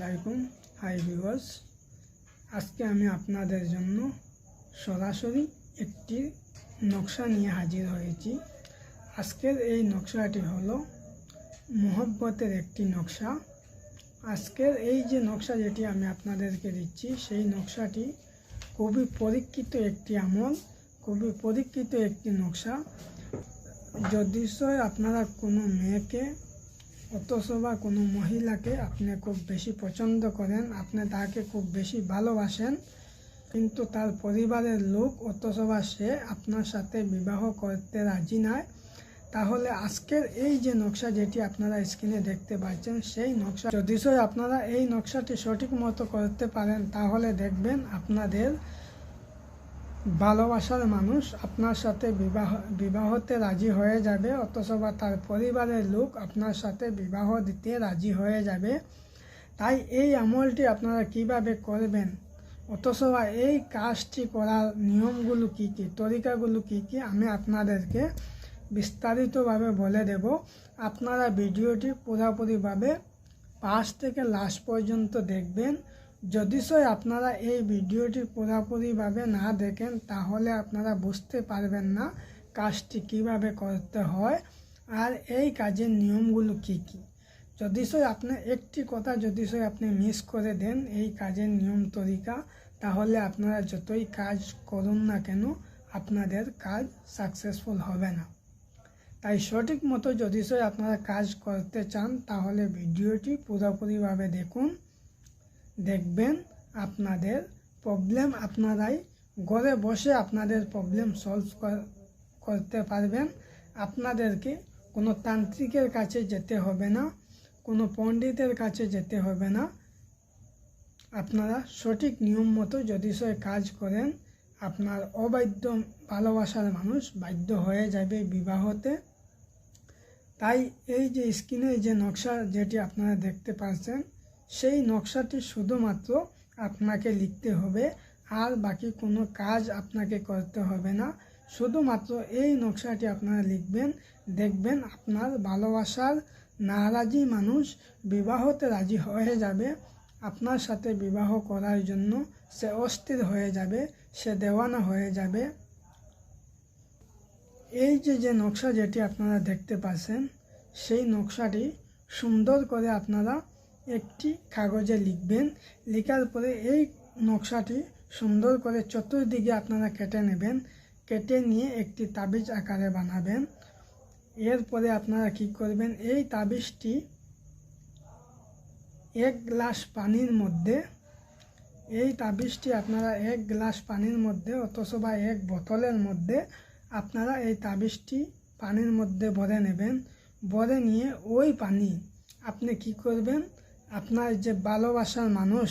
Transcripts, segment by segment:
আলাইকুম। Hi viewers, আজকে আমি আপনাদের জন্য সরাসরি একটি নকশা নিয়ে হাজির হয়েছি। আজকের এই নকশাটি হলো মোহব্বতের একটি নকশা। আজকের এই যে নকশা যেটি আমি আপনাদেরকে দিচ্ছি, সেই নকশাটি খুবই পরীক্ষিত একটি আমল, খুবই পরীক্ষিত একটি নকশা। যদি আপনারা কোনো মেয়েকে অথবা কোনো মহিলাকে আপনি খুব বেশি পছন্দ করেন, আপনি তাকে খুব বেশি ভালোবাসেন, কিন্তু তার পরিবারের লোক অথবা সে আপনার সাথে বিবাহ করতে রাজি নয়, তাহলে আজকের এই যে নকশা যেটি আপনারা স্ক্রিনে দেখতে পাচ্ছেন, সেই নকশা যদি আপনারা এই নকশাটি সঠিক মতো করতে পারেন, তাহলে দেখবেন আপনাদের ভালোবাসার মানুষ আপনার সাথে বিবাহতে রাজি হয়ে যাবে, অথবা তার পরিবারের লোক আপনার সাথে বিবাহ দিতে রাজি হয়ে যাবে। তাই এই আমলটি আপনারা কিভাবে করবেন, অথবা এই কাজটি করার নিয়মগুলো কি কি, তরিকাগুলো কি কি, আমি আপনাদেরকে বিস্তারিতভাবে বলে দেব। আপনারা ভিডিওটি পুরোপুরিভাবে ফার্স্ট থেকে লাস্ট পর্যন্ত দেখবেন। যদি আপনারা এই ভিডিওটি পুরোপুরিভাবে না দেখেন, তাহলে আপনারা বুঝতে পারবেন না কাজটি কিভাবে করতে হয় আর এই কাজের নিয়মগুলো কি কি। যদি আপনি একটি কথা যদি আপনি মিস করে দেন এই কাজের নিয়ম তরিকা, তাহলে আপনারা যতই কাজ করুন না কেন, আপনাদের কাজ সাকসেসফুল হবে না। তাই সঠিক মতো যদি আপনারা কাজ করতে চান, তাহলে ভিডিওটি পুরোপুরিভাবে দেখুন। দেখবেন আপনাদের প্রবলেম আপনারাই ঘরে বসে আপনাদের প্রবলেম সলভ করতে পারবেন। আপনাদেরকে কোনো তান্ত্রিকের কাছে যেতে হবে না, কোনো পণ্ডিতের কাছে যেতে হবে না। আপনারা সঠিক নিয়ম মতো যদি কাজ করেন, আপনার অবাধ্য ভালোবাসার মানুষ বাধ্য হয়ে যাবে বিবাহতে। তাই এই যে স্ক্রিনে যে নকশা যেটি আপনারা দেখতে পাচ্ছেন, সেই নকশাটি শুধুমাত্র আপনাকে লিখতে হবে, আর বাকি কোনো কাজ আপনাকে করতে হবে না। শুধুমাত্র এই নকশাটি আপনারা লিখবেন, দেখবেন আপনার ভালোবাসার নারাজি মানুষ বিবাহতে রাজি হয়ে যাবে। আপনার সাথে বিবাহ করার জন্য সে অস্থির হয়ে যাবে, সে দেওয়ানা হয়ে যাবে। এই যে নকশা যেটি আপনারা দেখতে পাচ্ছেন, সেই নকশাটি সুন্দর করে আপনারা একটি কাগজে লিখবেন। লেখার পরে এই নকশাটি সুন্দর করে চতুর্দিকে আপনারা কেটে নেবেন। কেটে নিয়ে একটি তাবিজ আকারে বানাবেন। এরপরে আপনারা কি করবেন, এই তাবিজটি এক গ্লাস পানির মধ্যে, এই তাবিজটি আপনারা এক গ্লাস পানির মধ্যে অথবা এক বোতলের মধ্যে আপনারা এই তাবিজটি পানির মধ্যে ভরে নেবেন। ভরে নিয়ে ওই পানি আপনি কি করবেন, আপনার যে ভালোবাসার মানুষ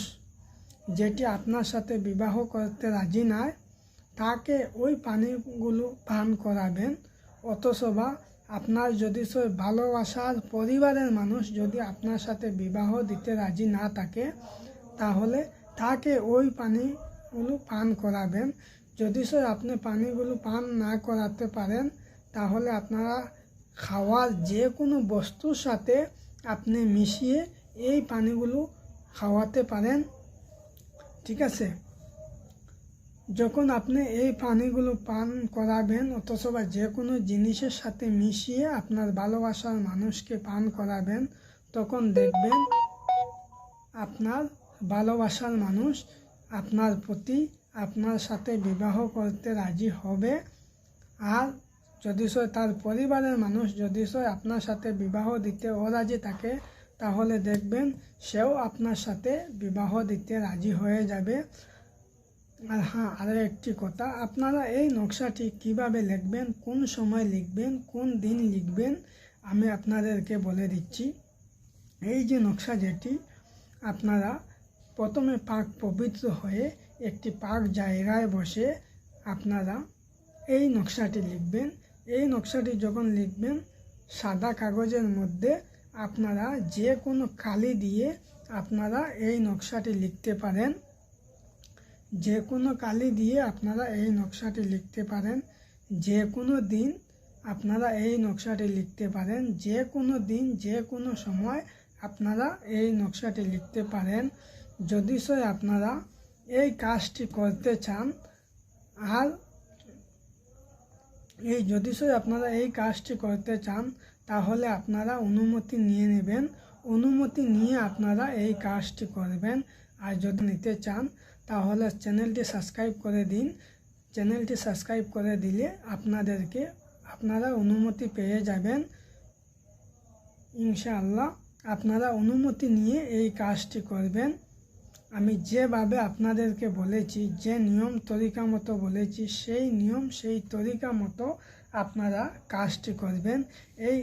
যেটি আপনার সাথে বিবাহ করতে রাজি নয়, তাকে ওই পানিগুলো পান করাবেন। অথবা আপনার যদি ভালোবাসার পরিবারের মানুষ যদি আপনার সাথে বিবাহ দিতে রাজি না থাকে, তাহলে তাকে ওই পানিগুলো পান করাবেন। যদি আপনি পানিগুলো পান না করাতে পারেন, তাহলে আপনারা খাওয়ার যে কোনো বস্তুর সাথে আপনি মিশিয়ে এই পানিগুলো খাওয়াতে পারেন। ঠিক আছে? যখন আপনি এই পানিগুলো পান করাবেন, অথবা যে কোনো জিনিসের সাথে মিশিয়ে আপনার ভালোবাসার মানুষকে পান করাবেন, তখন দেখবেন আপনার ভালোবাসার মানুষ আপনার প্রতি আপনার সাথে বিবাহ করতে রাজি হবে। আর যদি তার পরিবারের মানুষ যদি আপনার সাথে বিবাহ দিতে অরাজি থাকে, তাহলে দেখবেন সেও আপনার সাথে বিবাহ দিতে রাজি হয়ে যাবে। আর হ্যাঁ, আরও একটি কথা, আপনারা এই নকশাটি কিভাবে লিখবেন, কোন সময় লিখবেন, কোন দিন লিখবেন, আমি আপনাদেরকে বলে দিচ্ছি। এই যে নকশা যেটি আপনারা প্রথমে পাক পবিত্র হয়ে একটি পাক জায়গায় বসে আপনারা এই নকশাটি লিখবেন। এই নকশাটি যখন লিখবেন, সাদা কাগজের মধ্যে আপনারা যে কোনো কালি দিয়ে আপনারা এই নকশাটি লিখতে পারেন। যে কোনো কালি দিয়ে আপনারা এই নকশাটি লিখতে পারেন। যে কোনো দিন আপনারা এই নকশাটি লিখতে পারেন। যে কোনো দিন যে কোনো সময় আপনারা এই নকশাটি লিখতে পারেন। যদি আপনারা এই কাজটি করতে চান আর আপনারা এই কাজটি করতে চান তাহলে আপনারা অনুমতি নিয়ে নেবেন। অনুমতি নিয়ে আপনারা এই কাজটি করবেন। আর যদি নিতে চান তাহলে চ্যানেলটি সাবস্ক্রাইব করে দিন। চ্যানেলটি সাবস্ক্রাইব করে দিলে আপনারা অনুমতি পেয়ে যাবেন ইনশাআল্লাহ। আপনারা অনুমতি নিয়ে এই কাজটি করবেন। আমি যেভাবে আপনাদেরকে বলেছি, যে নিয়ম তরিকা মতো বলেছি, সেই নিয়ম সেই তরিকা মতো আপনারা কাজটি করবেন। এই